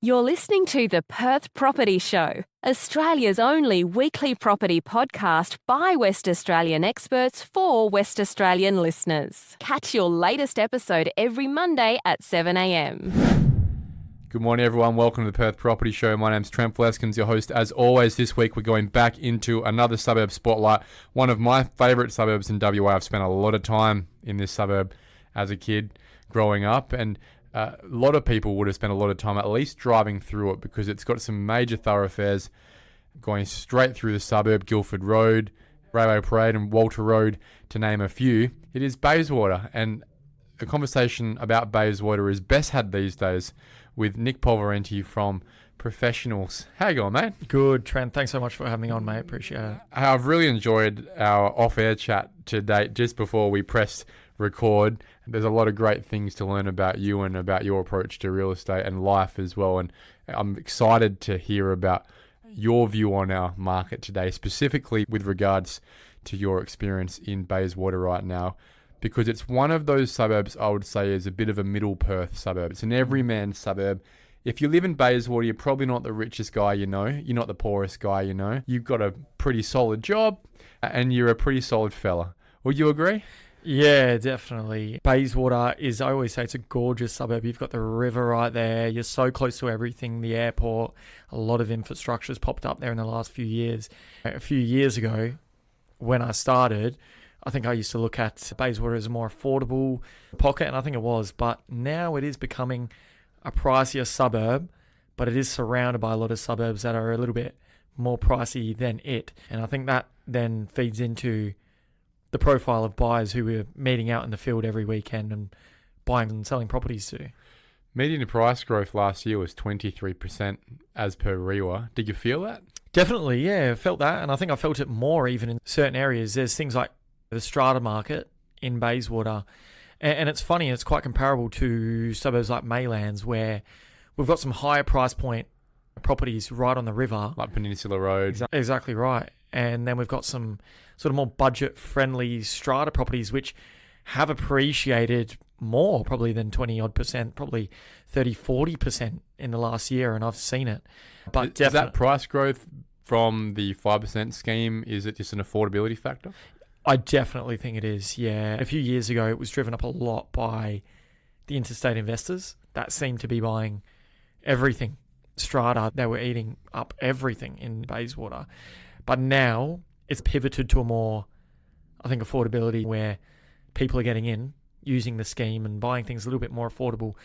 You're listening to the Perth Property Show, Australia's only weekly property podcast by West Australian experts for West Australian listeners. Catch your latest episode every Monday at 7 a.m. Good morning, everyone. Welcome to the Perth Property Show. My name's Trent Fleskens, your host. As always, this week we're going back into another suburb spotlight. One of my favourite suburbs in WA. I've spent a lot of time in this suburb as a kid growing up, and a lot of people would have spent a lot of time at least driving through it because it's got some major thoroughfares going straight through the suburb. Guildford Road, Railway Parade and Walter Road, to name a few. It is Bayswater, and a conversation about Bayswater is best had these days with Nick Pulvirenti from Professionals. How you going, mate? Good, Trent. Thanks so much for having me on, mate. Appreciate it. I've really enjoyed our off-air chat to date just before we pressed record. There's a lot of great things to learn about you and about your approach to real estate and life as well. And I'm excited to hear about your view on our market today, specifically with regards to your experience in Bayswater right now, because it's one of those suburbs I would say is a bit of a middle Perth suburb. It's an everyman suburb. If you live in Bayswater, you're probably not the richest guy you know. You're not the poorest guy you know. You've got a pretty solid job and you're a pretty solid fella. Would you agree? Yeah, definitely. Bayswater is, I always say, it's a gorgeous suburb. You've got the river right there. You're so close to everything, the airport. A lot of infrastructure's popped up there in the last few years. A few years ago, when I started, I think I used to look at Bayswater as a more affordable pocket, and I think it was. But now it is becoming a pricier suburb, but it is surrounded by a lot of suburbs that are a little bit more pricey than it. And I think that then feeds into the profile of buyers who we're meeting out in the field every weekend and buying and selling properties to. Median price growth last year was 23% as per REWA. Did you feel that? Definitely, yeah, I felt that. And I think I felt it more even in certain areas. There's things like the strata market in Bayswater. And it's funny, it's quite comparable to suburbs like Maylands, where we've got some higher price point properties right on the river. Like Peninsula Road. Exactly right. And then we've got some sort of more budget-friendly strata properties, which have appreciated more probably than 20-odd%, probably 30-40% in the last year, and I've seen it. But is that price growth from the 5% scheme, is it just an affordability factor? I definitely think it is, yeah. A few years ago, it was driven up a lot by the interstate investors that seemed to be buying everything. Strata, they were eating up everything in Bayswater. But now it's pivoted to a more, I think, affordability where people are getting in, using the scheme and buying things a little bit more affordable,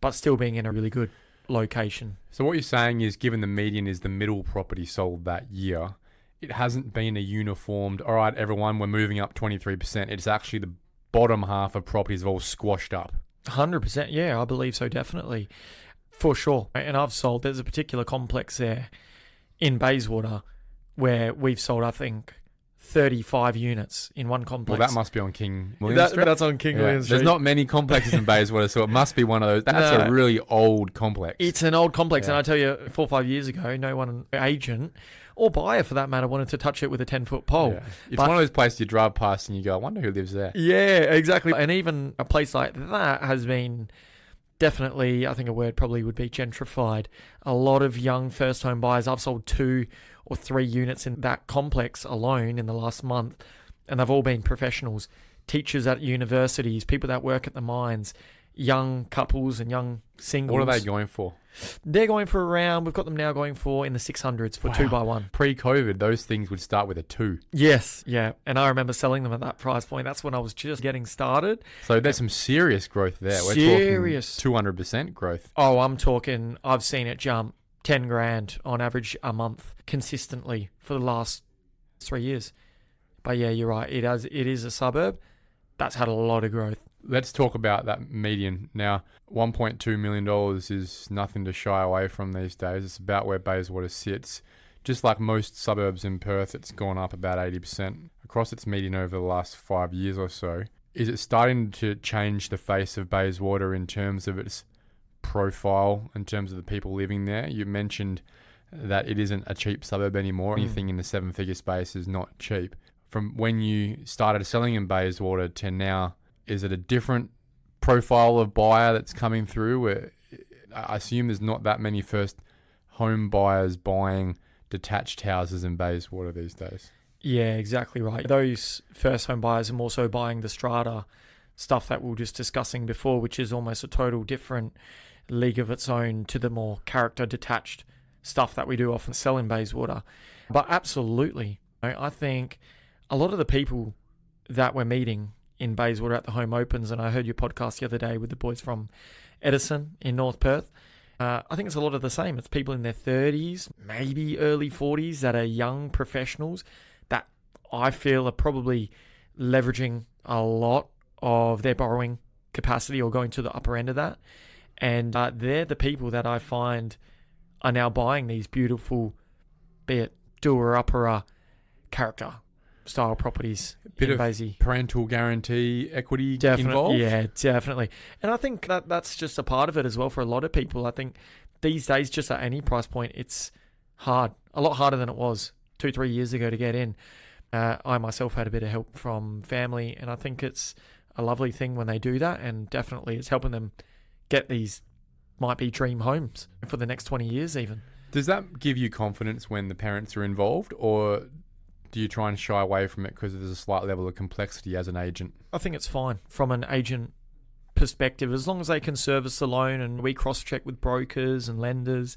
but still being in a really good location. So what you're saying is, given the median is the middle property sold that year, it hasn't been a uniformed, all right, everyone, we're moving up 23%. It's actually the bottom half of properties have all squashed up. 100%, yeah, I believe so, definitely. For sure. And I've sold, there's a particular complex there in Bayswater where we've sold, I think, 35 units in one complex. Well, that must be on King William Street. That's on King William Street. There's not many complexes in Bayswater, so it must be one of those. That's a really old complex. It's an old complex, and I tell you, 4 or 5 years ago, no one, agent or buyer for that matter, wanted to touch it with a 10-foot pole. Yeah. It's one of those places you drive past and you go, I wonder who lives there. Yeah, exactly. And even a place like that has been definitely, I think a word probably would be gentrified. A lot of young first home buyers. I've sold 2 or 3 units in that complex alone in the last month, and they've all been professionals, teachers at universities, people that work at the mines, young couples and young singles. What are they going for? They're going for around, we've got them now going for in the 600s for 2x1. Pre-COVID, those things would start with a 2. Yes, yeah. And I remember selling them at that price point. That's when I was just getting started. So there's some serious growth there. We're talking 200% growth. Oh, I've seen it jump 10 grand on average a month consistently for the last 3 years. But yeah, you're right. It is a suburb that's had a lot of growth. Let's talk about that median. Now, $1.2 million is nothing to shy away from these days. It's about where Bayswater sits. Just like most suburbs in Perth, it's gone up about 80% across its median over the last 5 years or so. Is it starting to change the face of Bayswater in terms of its profile, in terms of the people living there? You mentioned that it isn't a cheap suburb anymore. Anything in the 7-figure space is not cheap. From when you started selling in Bayswater to now, is it a different profile of buyer that's coming through? I assume there's not that many first home buyers buying detached houses in Bayswater these days. Yeah, exactly right. Those first home buyers are more so buying the strata stuff that we were just discussing before, which is almost a total different league of its own to the more character detached stuff that we do often sell in Bayswater. But absolutely, I think a lot of the people that we're meeting in Bayswater at the home opens, and I heard your podcast the other day with the boys from Edison in North Perth, I think it's a lot of the same. It's people in their 30s, maybe early 40s that are young professionals that I feel are probably leveraging a lot of their borrowing capacity or going to the upper end of that. And they're the people that I find are now buying these beautiful, be it doer-upper character style properties. Bit of Baysy. Parental guarantee equity involved? Yeah, definitely. And I think that's just a part of it as well for a lot of people. I think these days, just at any price point, it's hard. A lot harder than it was 2-3 years ago to get in. I myself had a bit of help from family, and I think it's a lovely thing when they do that, and definitely it's helping them get these might be dream homes for the next 20 years even. Does that give you confidence when the parents are involved, or do you try and shy away from it because there's a slight level of complexity as an agent? I think it's fine from an agent perspective, as long as they can service the loan and we cross-check with brokers and lenders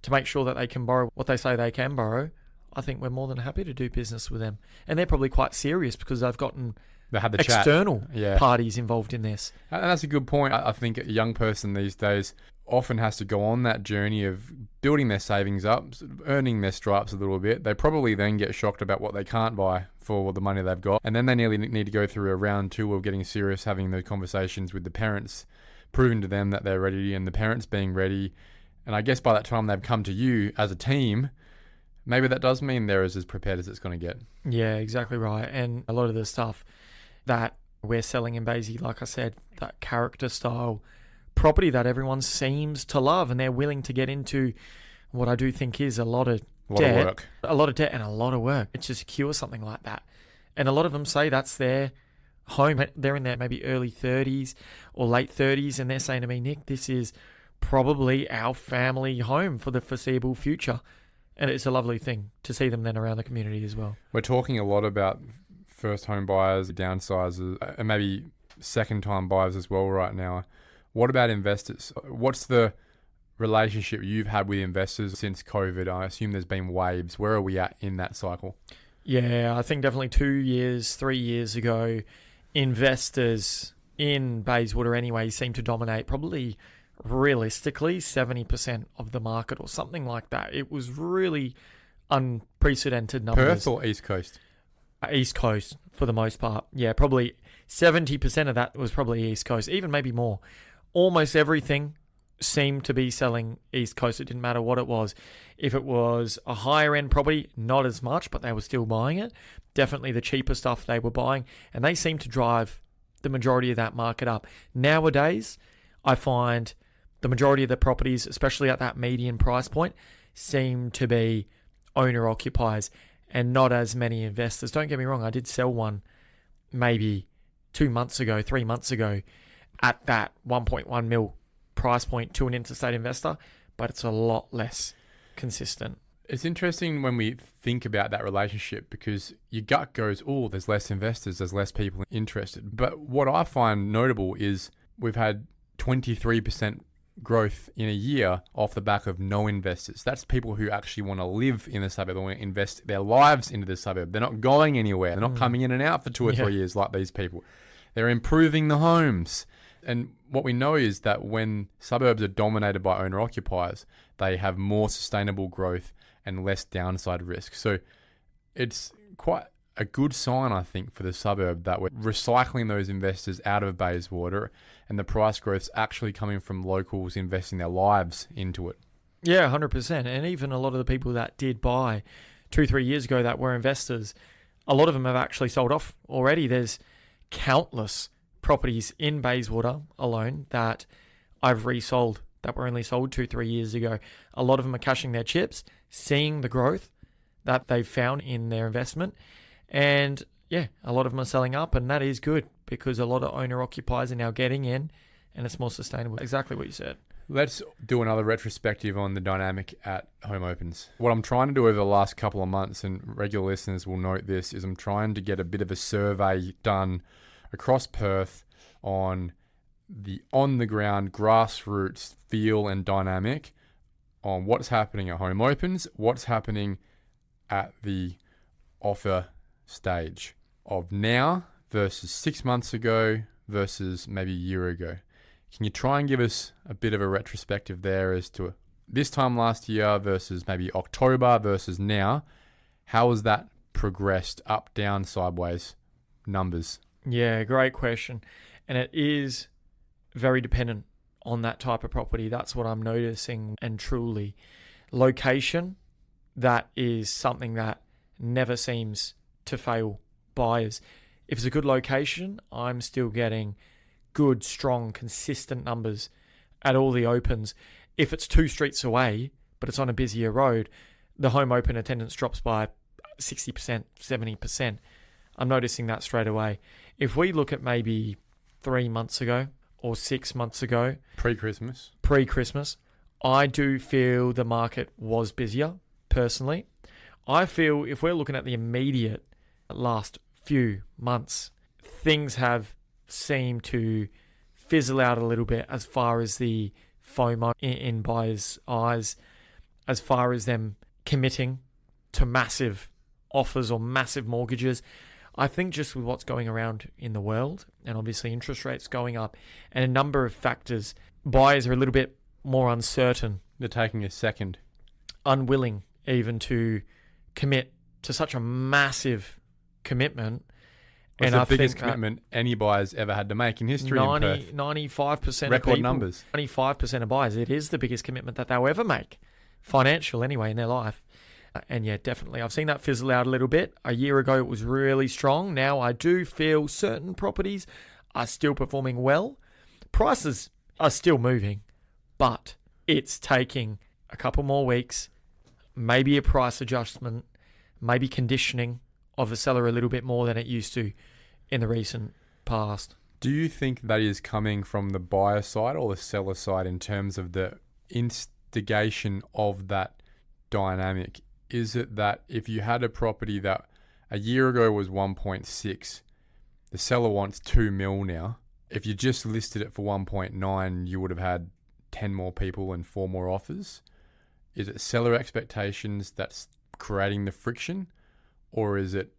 to make sure that they can borrow what they say they can borrow. I think we're more than happy to do business with them. And they're probably quite serious because they've gotten They had the external chat. parties involved in this. And that's a good point. I think a young person these days often has to go on that journey of building their savings up, earning their stripes a little bit. They probably then get shocked about what they can't buy for the money they've got. And then they nearly need to go through a round two of getting serious, having the conversations with the parents, proving to them that they're ready and the parents being ready. And I guess by that time they've come to you as a team, maybe that does mean they're as prepared as it's going to get. Yeah, exactly right. And a lot of the stuff that we're selling in Baysy, like I said, that character style property that everyone seems to love, and they're willing to get into what I do think is a lot of debt and a lot of work to secure something like that. And a lot of them say that's their home. They're in their maybe early 30s or late 30s, and they're saying to me, Nick, this is probably our family home for the foreseeable future. And it's a lovely thing to see them then around the community as well. We're talking a lot about first home buyers, downsizers, and maybe second time buyers as well right now. What about investors? What's the relationship you've had with investors since COVID? I assume there's been waves. Where are we at in that cycle? Yeah, I think definitely 2 years, 3 years ago, investors in Bayswater anyway seemed to dominate probably realistically 70% of the market or something like that. It was really unprecedented numbers. Perth or East Coast? East Coast for the most part. Yeah, probably 70% of that was probably East Coast, even maybe more. Almost everything seemed to be selling East Coast. It didn't matter what it was. If it was a higher end property, not as much, but they were still buying it. Definitely the cheaper stuff they were buying, and they seemed to drive the majority of that market up. Nowadays, I find the majority of the properties, especially at that median price point, seem to be owner-occupiers and not as many investors. Don't get me wrong, I did sell one maybe 2 months ago, 3 months ago at that 1.1 mil price point to an interstate investor, but it's a lot less consistent. It's interesting when we think about that relationship because your gut goes, oh, there's less investors, there's less people interested. But what I find notable is we've had 23% growth in a year off the back of no investors. That's people who actually want to live in the suburb. They want to invest their lives into the suburb. They're not going anywhere. They're not coming in and out for 2 or 3 years like these people. They're improving the homes. And what we know is that when suburbs are dominated by owner-occupiers, they have more sustainable growth and less downside risk. So it's quite a good sign, I think, for the suburb that we're recycling those investors out of Bayswater and the price growth's actually coming from locals investing their lives into it. Yeah, 100%. And even a lot of the people that did buy 2-3 years ago that were investors, a lot of them have actually sold off already. There's countless properties in Bayswater alone that I've resold that were only sold 2-3 years ago. A lot of them are cashing their chips, seeing the growth that they've found in their investment. And yeah, a lot of them are selling up, and that is good because a lot of owner-occupiers are now getting in and it's more sustainable. Exactly what you said. Let's do another retrospective on the dynamic at home opens. What I'm trying to do over the last couple of months, and regular listeners will note this, is I'm trying to get a bit of a survey done across Perth on the on-the-ground grassroots feel and dynamic on what's happening at home opens, what's happening at the offer stage of now versus 6 months ago versus maybe a year ago. Can you try and give us a bit of a retrospective there as to this time last year versus maybe October versus now? How has that progressed up, down, sideways, numbers? Yeah, great question. And it is very dependent on that type of property. That's what I'm noticing. And truly, location, that is something that never seems to fail buyers. If it's a good location, I'm still getting good, strong, consistent numbers at all the opens. If it's 2 streets away, but it's on a busier road, the home open attendance drops by 60%, 70%. I'm noticing that straight away. If we look at maybe 3 months ago or 6 months ago, pre-Christmas, I do feel the market was busier, personally. I feel if we're looking at the immediate last few months, things have seemed to fizzle out a little bit as far as the FOMO in buyers' eyes, as far as them committing to massive offers or massive mortgages. I think just with what's going around in the world, and obviously interest rates going up, and a number of factors, buyers are a little bit more uncertain. They're taking a second. Unwilling even to commit to such a massive commitment. It's the biggest commitment any buyer's ever had to make in history in Perth. 95% record of people, numbers. 95% of buyers, it is the biggest commitment that they'll ever make, financial anyway, in their life. And yeah, definitely. I've seen that fizzle out a little bit. A year ago, it was really strong. Now I do feel certain properties are still performing well. Prices are still moving, but it's taking a couple more weeks, maybe a price adjustment, maybe conditioning of the seller a little bit more than it used to in the recent past. Do you think that is coming from the buyer side or the seller side in terms of the instigation of that dynamic? Is it that if you had a property that a year ago was 1.6, the seller wants 2 mil now? If you just listed it for 1.9, you would have had 10 more people and 4 more offers. Is it seller expectations that's creating the friction, or is it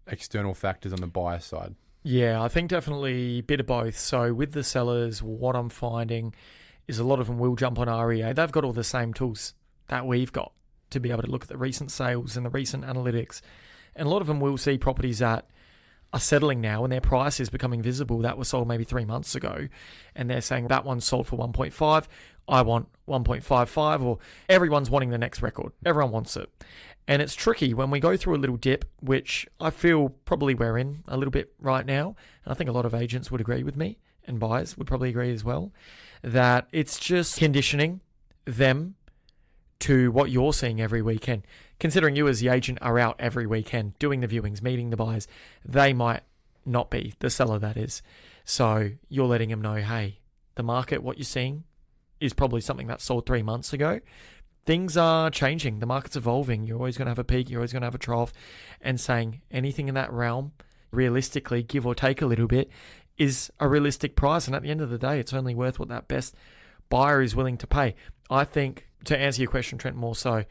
external factors on the buyer side? Yeah, I think definitely a bit of both. So with the sellers, what I'm finding is a lot of them will jump on REA. They've got all the same tools that we've got to be able to look at the recent sales and the recent analytics. And a lot of them will see properties that are settling now and their price is becoming visible that was sold maybe 3 months ago. And they're saying that one's sold for 1.5. I want 1.55, or everyone's wanting the next record. Everyone wants it. And it's tricky when we go through a little dip, which I feel probably we're in a little bit right now. And I think a lot of agents would agree with me, and buyers would probably agree as well, that it's just conditioning them to what you're seeing every weekend. Considering you as the agent are out every weekend doing the viewings, meeting the buyers, they might not be, the seller that is. So you're letting them know, hey, the market, what you're seeing is probably something that sold 3 months ago. Things are changing. The market's evolving. You're always going to have a peak. You're always going to have a trough. And saying anything in that realm, realistically, give or take a little bit, is a realistic price. And at the end of the day, it's only worth what that best buyer is willing to pay. I think, to answer your question, Trent, more so,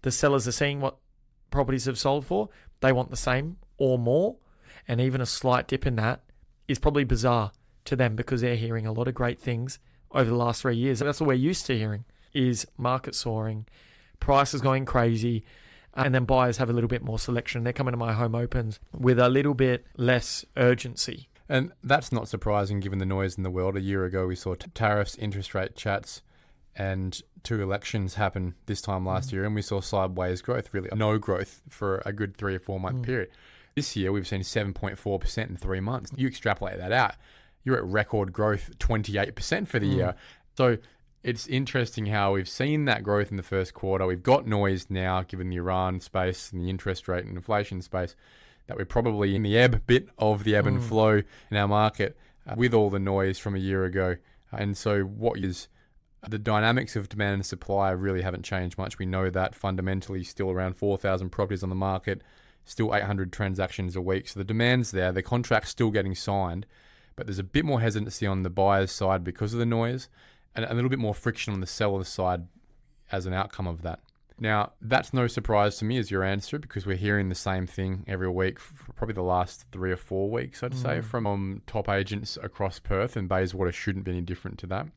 the sellers are seeing what properties have sold for. They want the same or more. And even a slight dip in that is probably bizarre to them because they're hearing a lot of great things over the last 3 years. That's what we're used to hearing, is market soaring, prices going crazy, and then buyers have a little bit more selection. They're coming to my home opens with a little bit less urgency. And that's not surprising given the noise in the world. A year ago, we saw tariffs, interest rate chats, and 2 elections happen this time last year, and we saw sideways growth, really no growth for a good 3 or 4 month period. This year, we've seen 7.4% in 3 months. You extrapolate that out, you're at record growth, 28% for the year. So it's interesting how we've seen that growth in the first quarter. We've got noise now, given the Iran space and the interest rate and inflation space, that we're probably in the ebb and flow in our market with all the noise from a year ago. And so what is The dynamics of demand and supply really haven't changed much. We know that fundamentally still around 4,000 properties on the market, still 800 transactions a week. So the demand's there. The contract's still getting signed, but there's a bit more hesitancy on the buyer's side because of the noise and a little bit more friction on the seller's side as an outcome of that. Now, that's no surprise to me as your answer because we're hearing the same thing every week for probably the last 3 or 4 weeks, I'd say, from top agents across Perth, and Bayswater shouldn't be any different to that.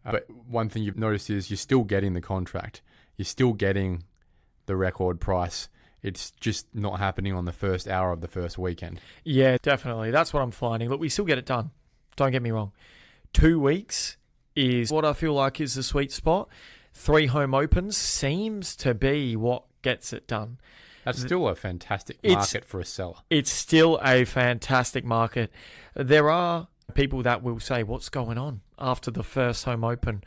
But one thing you've noticed is you're still getting the contract. You're still getting the record price. It's just not happening on the first hour of the first weekend. Yeah, definitely. That's what I'm finding. Look, we still get it done. Don't get me wrong. 2 weeks is what I feel like is the sweet spot. 3 home opens seems to be what gets it done. That's still a fantastic market for a seller. It's still a fantastic market. There are people that will say, what's going on after the first home open?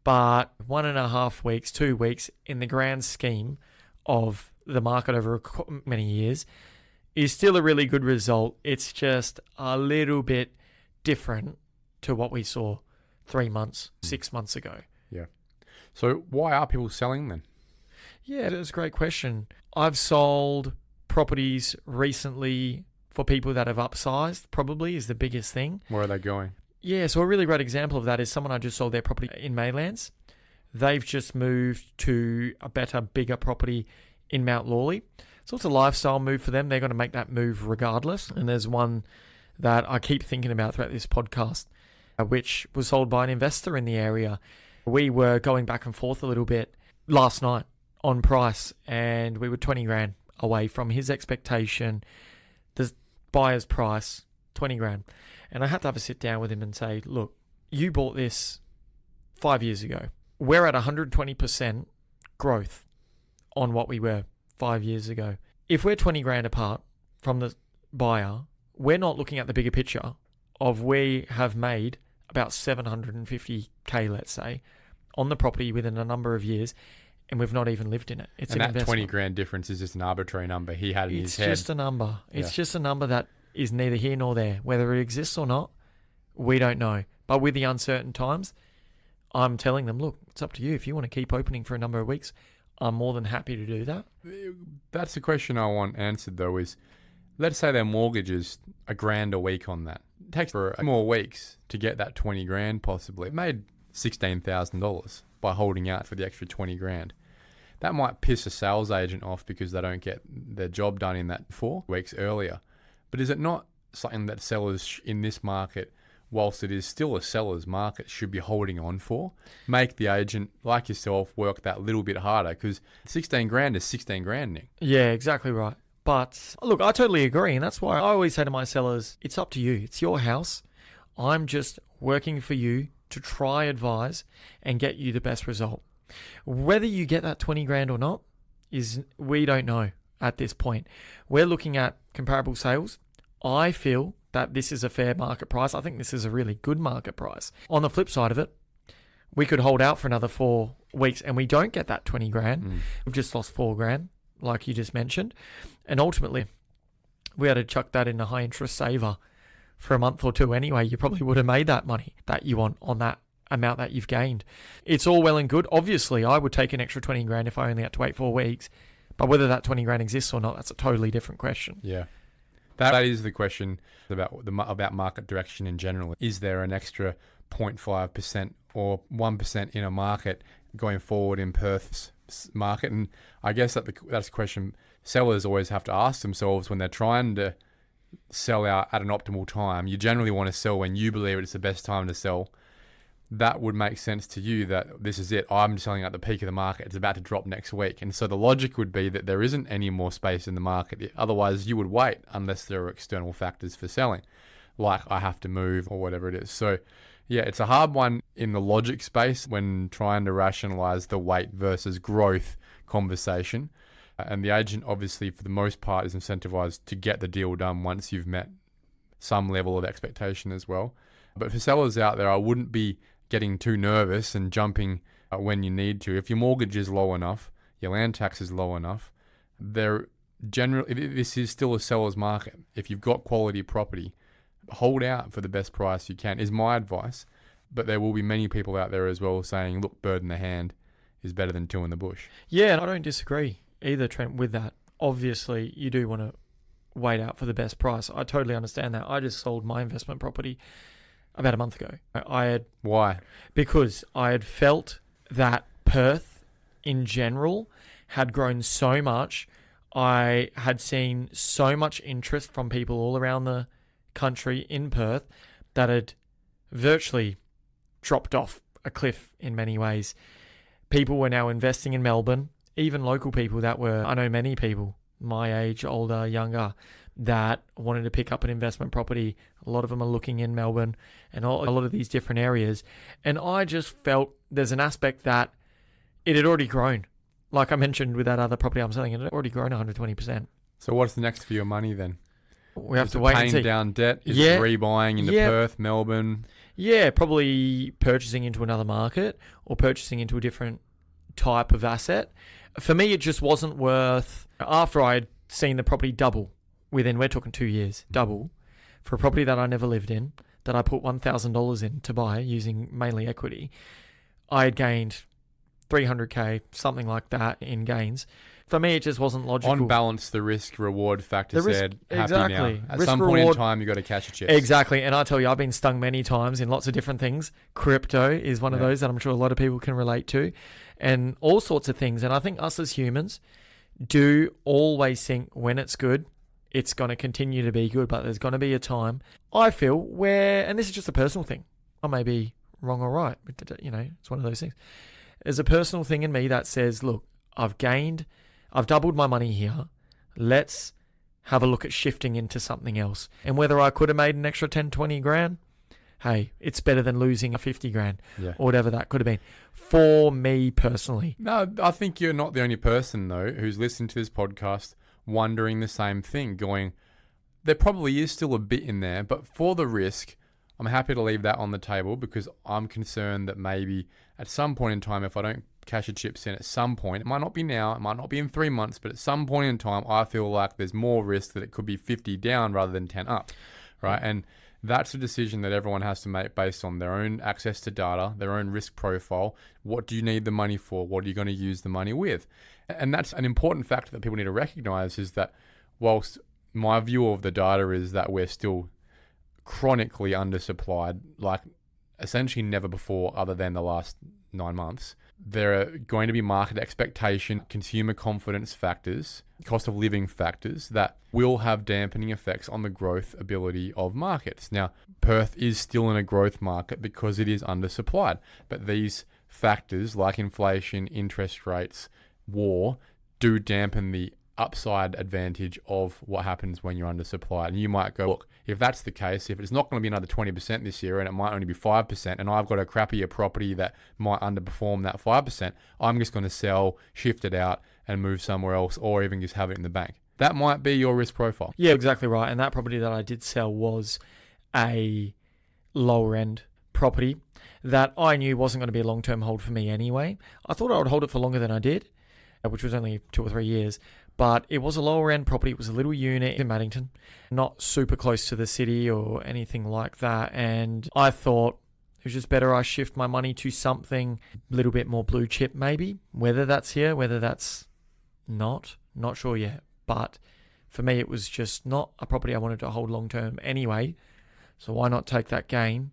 But 1.5 weeks, 2 weeks in the grand scheme of the market over many years is still a really good result. It's just a little bit different to what we saw 3 months, 6 months ago. Yeah. So why are people selling then? Yeah, that's a great question. I've sold properties recently for people that have upsized, probably is the biggest thing. Where are they going? Yeah, so a really great example of that is someone I just sold their property in Maylands. They've just moved to a better, bigger property in Mount Lawley. So it's a lifestyle move for them. They're going to make that move regardless. And there's one that I keep thinking about throughout this podcast, which was sold by an investor in the area. We were going back and forth a little bit last night on price, and we were 20 grand away from his expectation. The buyer's price, 20 grand. And I had to have a sit down with him and say, look, you bought this 5 years ago. We're at 120% growth on what we were 5 years ago. If we're 20 grand apart from the buyer, we're not looking at the bigger picture of we have made about 750k, let's say, on the property within a number of years, and we've not even lived in it. It's and an that investment. 20 grand difference is just an arbitrary number he had in his head. It's just a number. It's Yeah. just a number that is neither here nor there. Whether it exists or not, we don't know. But with the uncertain times, I'm telling them, look, it's up to you. If you want to keep opening for a number of weeks, I'm more than happy to do that. That's the question I want answered, though, is let's say their mortgage is $1,000 a week on that. It takes for more weeks to get that 20 grand possibly. It made $16,000 by holding out for the extra 20 grand. That might piss a sales agent off because they don't get their job done in that 4 weeks earlier. But is it not something that sellers in this market, whilst it is still a seller's market, should be holding on for? Make the agent, like yourself, work that little bit harder, because 16 grand is 16 grand, Nick. Yeah, exactly right. But look, I totally agree. And that's why I always say to my sellers, it's up to you. It's your house. I'm just working for you to try advise and get you the best result. Whether you get that 20 grand or not we don't know at this point. We're looking at comparable sales. I feel that this is a fair market price. I think this is a really good market price. On the flip side of it, we could hold out for another 4 weeks and we don't get that 20 grand. We've just lost 4 grand, like you just mentioned. And ultimately, we had to chuck that in a high interest saver for a month or 2 anyway. You probably would have made that money that you want on that amount that you've gained. It's all well and good. Obviously, I would take an extra 20 grand if I only had to wait 4 weeks. But whether that 20 grand exists or not, that's a totally different question. Yeah. That is the question about market direction in general. Is there an extra 0.5% or 1% in a market going forward in Perth's market? And I guess that's a question sellers always have to ask themselves when they're trying to sell out at an optimal time. You generally want to sell when you believe it's the best time to sell. That would make sense to you that this is it. I'm selling at the peak of the market. It's about to drop next week. And so the logic would be that there isn't any more space in the market. Otherwise, you would wait unless there are external factors for selling, like I have to move or whatever it is. So, yeah, it's a hard one in the logic space when trying to rationalize the wait versus growth conversation. And the agent, obviously, for the most part, is incentivized to get the deal done once you've met some level of expectation as well. But for sellers out there, I wouldn't be getting too nervous and jumping when you need to. If your mortgage is low enough, your land tax is low enough, this is still a seller's market. If you've got quality property, hold out for the best price you can, is my advice. but there will be many people out there as well saying, look, bird in the hand is better than two in the bush. Yeah, and I don't disagree either, Trent, with that. Obviously, you do want to wait out for the best price. I totally understand that. I just sold my investment property about a month ago. Why? Because I had felt that Perth in general had grown so much. I had seen so much interest from people all around the country in Perth that had virtually dropped off a cliff in many ways. People were now investing in Melbourne, even local people I know many people my age, older, younger, that wanted to pick up an investment property. A lot of them are looking in Melbourne and a lot of these different areas. And I just felt there's an aspect that it had already grown. Like I mentioned with that other property I'm selling, it had already grown 120%. So what's the next for your money then? We have to wait and see. Paying down debt? Is it rebuying into Perth, Melbourne? Yeah, probably purchasing into another market or purchasing into a different type of asset. For me, it just wasn't worth, after I'd seen the property double within, we're talking 2 years, double, for a property that I never lived in, that I put $1,000 in to buy using mainly equity, I had gained 300k, something like that in gains. For me, it just wasn't logical. On balance, the risk-reward factor said, happy now. At Risk some point in time, you've got to catch a chips. Exactly. And I tell you, I've been stung many times in lots of different things. Crypto is one of those that I'm sure a lot of people can relate to. And all sorts of things. And I think us as humans do always think when it's good, it's going to continue to be good. But there's going to be a time, I feel, where, and this is just a personal thing, I may be wrong or right, but it's one of those things. There's a personal thing in me that says, look, I've doubled my money here. Let's have a look at shifting into something else. And whether I could have made an extra 10, 20 grand, hey, it's better than losing a 50 grand or whatever that could have been. For me personally. No, I think you're not the only person, though, who's listening to this podcast wondering the same thing, going, there probably is still a bit in there, but for the risk, I'm happy to leave that on the table because I'm concerned that maybe at some point in time, if I don't cash a chips in at some point, it might not be now, it might not be in 3 months, but at some point in time, I feel like there's more risk that it could be 50 down rather than 10 up, right? And that's a decision that everyone has to make based on their own access to data, their own risk profile. What do you need the money for? What are you going to use the money with? And that's an important factor that people need to recognize, is that whilst my view of the data is that we're still chronically undersupplied, like essentially never before other than the last 9 months, there are going to be market expectation, consumer confidence factors, cost of living factors that will have dampening effects on the growth ability of markets. Now, Perth is still in a growth market because it is undersupplied, but these factors like inflation, interest rates, war, do dampen the upside advantage of what happens when you're undersupplied. And you might go, look, if that's the case, if it's not going to be another 20% this year and it might only be 5%, and I've got a crappier property that might underperform that 5%, I'm just going to sell, shift it out and move somewhere else, or even just have it in the bank. That might be your risk profile. Yeah, exactly right. And that property that I did sell was a lower end property that I knew wasn't going to be a long-term hold for me anyway. I thought I would hold it for longer than I did, which was only 2 or 3 years. But it was a lower end property. It was a little unit in Maddington, not super close to the city or anything like that. And I thought it was just better I shift my money to something a little bit more blue chip maybe. Whether that's here, whether that's not sure yet. But for me, it was just not a property I wanted to hold long term anyway. So why not take that gain,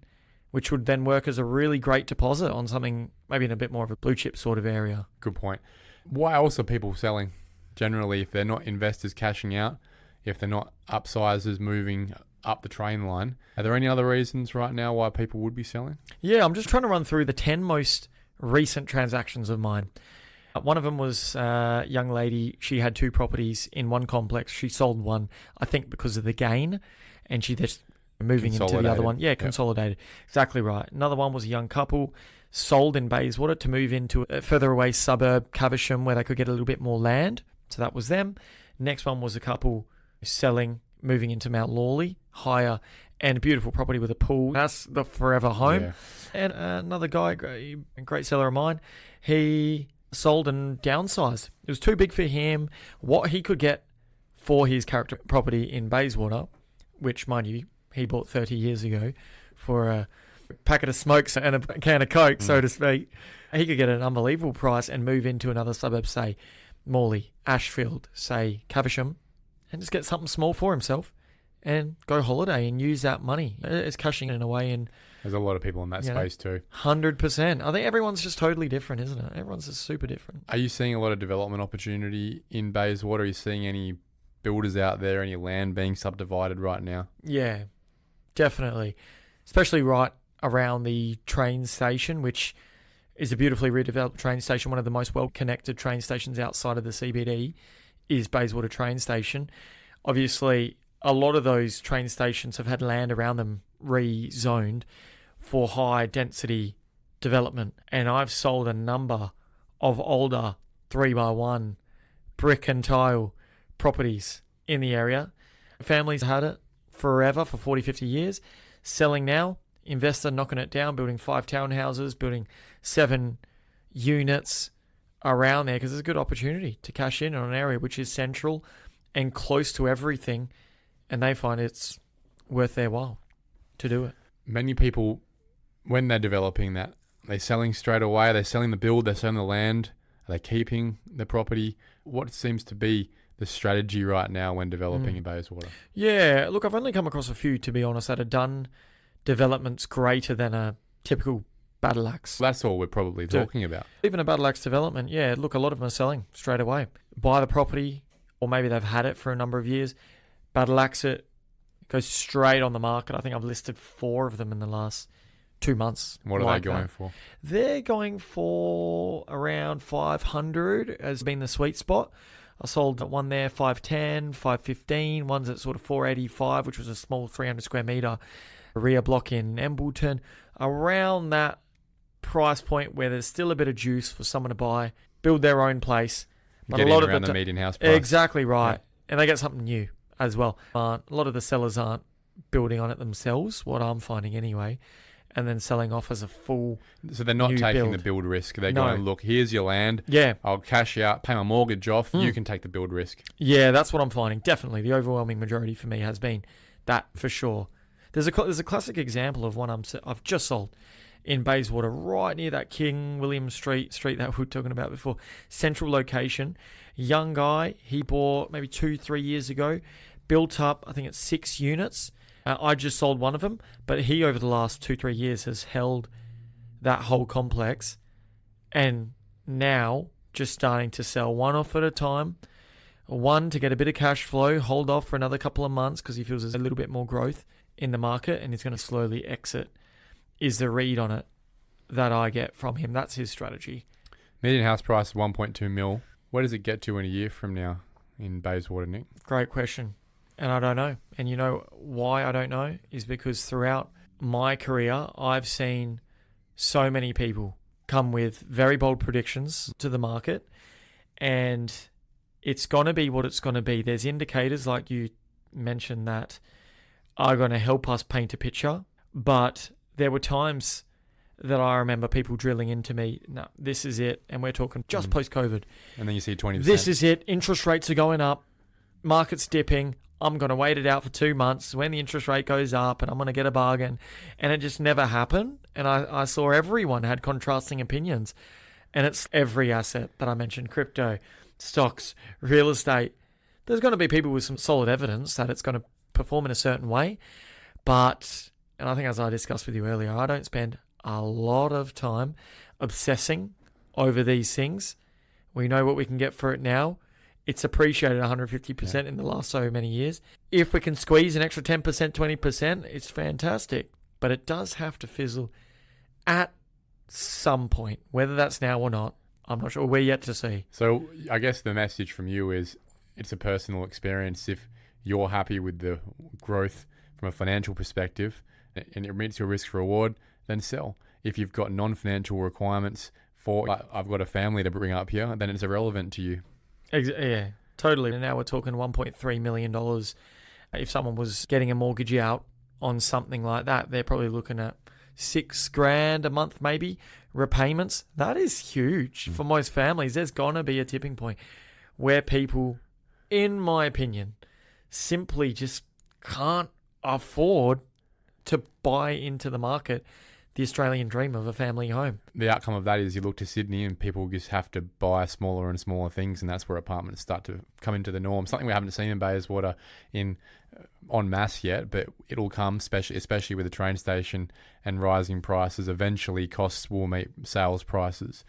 which would then work as a really great deposit on something maybe in a bit more of a blue chip sort of area. Good point. Why else are people selling? Generally, if they're not investors cashing out, if they're not upsizers moving up the train line, are there any other reasons right now why people would be selling? Yeah, I'm just trying to run through the 10 most recent transactions of mine. One of them was a young lady. She had 2 properties in one complex. She sold one, I think, because of the gain, and she just moving into the other one. Yeah, consolidated. Yep. Exactly right. Another one was a young couple, sold in Bayswater to move into a further away suburb, Caversham, where they could get a little bit more land. So that was them. Next one was a couple selling, moving into Mount Lawley, higher, and a beautiful property with a pool. That's the forever home. Yeah. And another guy, great seller of mine, he sold and downsized. It was too big for him. What he could get for his character property in Bayswater, which, mind you, he bought 30 years ago for a packet of smokes and a can of Coke, so to speak. He could get an unbelievable price and move into another suburb, say Morley, Ashfield, say Caversham, and just get something small for himself and go holiday and use that money. It's cashing in a way. And there's a lot of people in that space too. 100%. I think everyone's just totally different, isn't it? Everyone's just super different. Are you seeing a lot of development opportunity in Bayswater? Are you seeing any builders out there, any land being subdivided right now? Yeah, definitely. Especially right around the train station, which is a beautifully redeveloped train station. One of the most well-connected train stations outside of the CBD is Bayswater train station. Obviously, a lot of those train stations have had land around them rezoned for high density development. And I've sold a number of older 3x1 brick and tile properties in the area. Families had it forever, for 40, 50 years. Selling now, investor knocking it down, building 5 townhouses, building 7 units around there, because there's a good opportunity to cash in on an area which is central and close to everything, and they find it's worth their while to do it. Many people, when they're developing that, they're selling straight away, they're selling the build, they're selling the land, are they keeping the property? What seems to be the strategy right now when developing in Bayswater? Yeah, look, I've only come across a few, to be honest, that have done developments greater than a typical battle axe. That's all we're probably talking about. Even a battle axe development, yeah, look, a lot of them are selling straight away. Buy the property, or maybe they've had it for a number of years, battle axe it, goes straight on the market. I think I've listed 4 of them in the last 2 months. What are they going for? They're going for around 500 has been the sweet spot. I sold one there, 510, 515. One's at sort of 485, which was a small 300 square metre rear block in Embleton. Around that price point where there's still a bit of juice for someone to buy, build their own place. But a lot of the median house price. Exactly right. Yeah. And they get something new as well. A lot of the sellers aren't building on it themselves, what I'm finding anyway, and then selling off as a full. So they're not taking the build risk. They're going, look, here's your land. Yeah. I'll cash out, pay my mortgage off. You can take the build risk. Yeah, that's what I'm finding. Definitely. The overwhelming majority for me has been that, for sure. There's a classic example of one I've just sold in Bayswater, right near that King William Street that we were talking about before. Central location. Young guy, he bought maybe 2-3 years ago, built up, I think it's 6 units. I just sold one of them, but he, over the last 2-3 years, has held that whole complex, and now just starting to sell one off at a time. One to get a bit of cash flow, hold off for another couple of months because he feels there's a little bit more growth in the market, and he's going to slowly exit, is the read on it that I get from him. That's his strategy. Median house price is 1.2 mil. Where does it get to in a year from now in Bayswater, Nick? Great question. And I don't know. And you know why I don't know? Is because throughout my career, I've seen so many people come with very bold predictions to the market, and it's going to be what it's going to be. There's indicators, like you mentioned, that are going to help us paint a picture. But there were times that I remember people drilling into me, no, this is it. And we're talking just post-COVID. And then you see 20%. This is it. Interest rates are going up. Market's dipping. I'm going to wait it out for 2 months when the interest rate goes up, and I'm going to get a bargain. And it just never happened. And I saw everyone had contrasting opinions. And it's every asset that I mentioned, crypto, stocks, real estate. There's going to be people with some solid evidence that it's going to perform in a certain way. But, and I think as I discussed with you earlier, I don't spend a lot of time obsessing over these things. We know what we can get for it now. It's appreciated 150% in the last so many years. If we can squeeze an extra 10%, 20%, it's fantastic. But it does have to fizzle at some point. Whether that's now or not, I'm not sure. We're yet to see. So I guess the message from you is it's a personal experience. If you're happy with the growth from a financial perspective and it meets your risk reward, then sell. If you've got non-financial requirements for, like, I've got a family to bring up here, then it's irrelevant to you. Yeah, totally. And now we're talking $1.3 million. If someone was getting a mortgage out on something like that, they're probably looking at $6,000 a month, maybe, repayments. That is huge for most families. There's going to be a tipping point where people, in my opinion, simply just can't afford to buy into the market the Australian dream of a family home. The outcome of that is you look to Sydney and people just have to buy smaller and smaller things, and that's where apartments start to come into the norm. Something we haven't seen in Bayswater en masse yet, but it'll come, especially with the train station and rising prices. Eventually, costs will meet sales prices.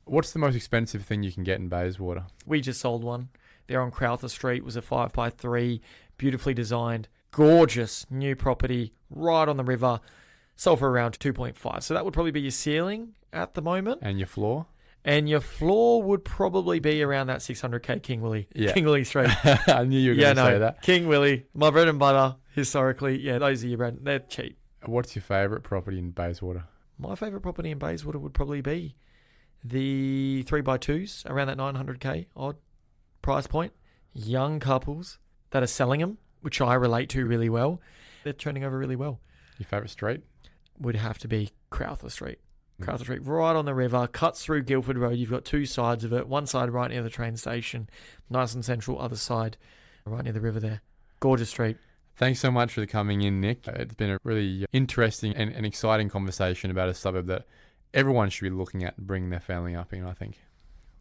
What's the most expensive thing you can get in Bayswater? We just sold one. There on Crowther Street. It was a 5x3, beautifully designed, gorgeous new property right on the river. Sold for around 2.5. So that would probably be your ceiling at the moment. And your floor? And your floor would probably be around that 600K King Willie. Yeah. King Willie Street. I knew you were going to say that. King Willie. My bread and butter, historically. Yeah, those are your bread. They're cheap. What's your favourite property in Bayswater? My favourite property in Bayswater would probably be the 3x2s, around that 900K odd price point. Young couples that are selling them, which I relate to really well. They're turning over really well. Your favourite street? Would have to be Crowther Street. Crowther Street, right on the river, cuts through Guildford Road. You've got two sides of it. One side right near the train station, nice and central. Other side right near the river there. Gorgeous street. Thanks so much for coming in, Nick. It's been a really interesting and exciting conversation about a suburb that everyone should be looking at and bringing their family up in, I think.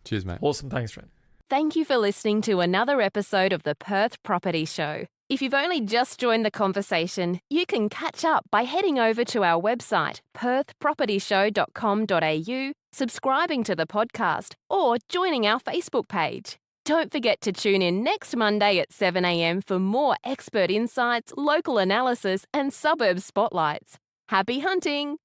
Cheers, mate. Awesome. Thanks, Trent. Thank you for listening to another episode of the Perth Property Show. If you've only just joined the conversation, you can catch up by heading over to our website, perthpropertyshow.com.au, subscribing to the podcast, or joining our Facebook page. Don't forget to tune in next Monday at 7 a.m. for more expert insights, local analysis, and suburb spotlights. Happy hunting!